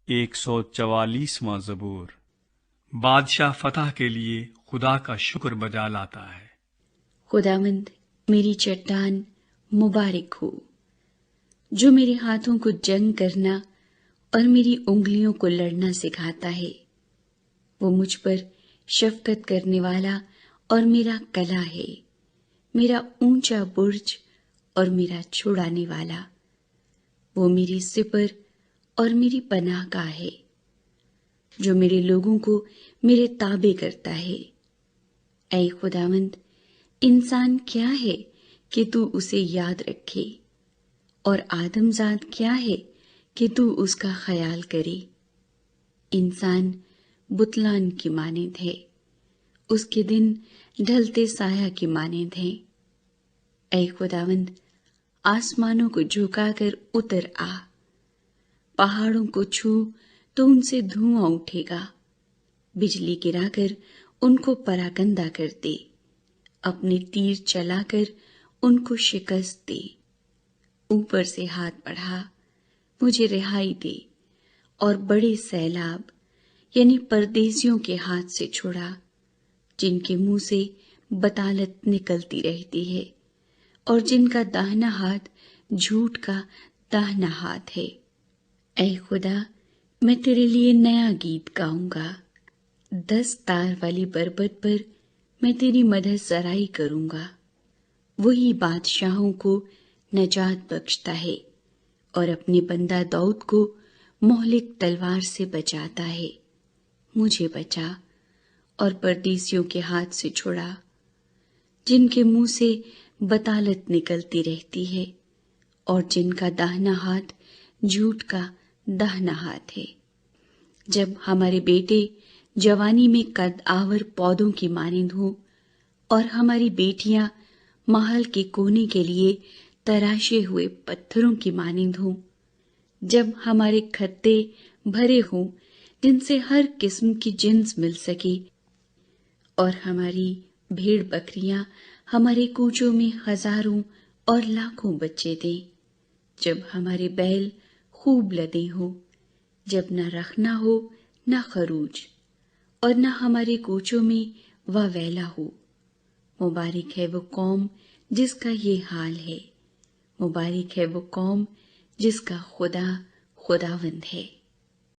144واں زبور۔ بادشاہ فتح کے لیے خدا کا شکر بجا لاتا ہے۔ خداوند میری چٹان مبارک ہو، جو میرے ہاتھوں کو جنگ کرنا اور میری انگلیوں کو لڑنا سکھاتا ہے۔ وہ مجھ پر شفقت کرنے والا اور میرا کلا ہے، میرا اونچا برج اور میرا چھڑانے والا۔ وہ میری سپر اور میری پناہ گاہ ہے، جو میرے لوگوں کو میرے تابع کرتا ہے۔ اے خداوند، انسان کیا ہے کہ تو اسے یاد رکھے، اور آدم زاد کیا ہے کہ تو اس کا خیال کرے۔ انسان بتلان کی مانند ہے، اس کے دن ڈھلتے سایہ کی مانند ہیں۔ اے خداوند، آسمانوں کو جھکا کر اتر آ، پہاڑوں کو چھو تو ان سے دھواں اٹھے گا۔ بجلی گرا کر ان کو پراگندہ کر دے، اپنے تیر چلا کر ان کو شکست دے۔ اوپر سے ہاتھ بڑھا، مجھے رہائی دے، اور بڑے سیلاب یعنی پردیسیوں کے ہاتھ سے چھڑا، جن کے منہ سے بطالت نکلتی رہتی ہے، اور جن کا داہنا ہاتھ جھوٹ کا داہنا ہاتھ ہے۔ اے خدا، میں تیرے لیے نیا گیت گاؤں گا، 10 تار والی بربط پر میں تیری مدح سرائی کروں گا۔ وہی بادشاہوں کو نجات بخشتا ہے، اور اپنے بندہ داؤد کو مہلک تلوار سے بچاتا ہے۔ مجھے بچا اور پردیسیوں کے ہاتھ سے چھڑا، جن کے منہ سے بطالت نکلتی رہتی ہے، اور جن کا داہنا ہاتھ جھوٹ کا داہنا ہاتھ ہے۔ جب ہمارے بیٹے جوانی میں قد آور پودوں کی مانند ہوں، اور ہماری بیٹیاں محل کے کونے کے لیے تراشے ہوئے پتھروں کی مانند ہوں، جب ہمارے کھتے بھرے ہوں جن سے ہر قسم کی جنس مل سکے، اور ہماری بھیڑ بکریاں ہمارے کوچوں میں ہزاروں اور لاکھوں بچے دیں، جب ہمارے بیل خوب لدے ہوں، جب نہ رخنا ہو نہ خروج، اور نہ ہمارے کوچوں میں واویلا ہو۔ مبارک ہے وہ قوم جس کا یہ حال ہے، مبارک ہے وہ قوم جس کا خدا خداوند ہے۔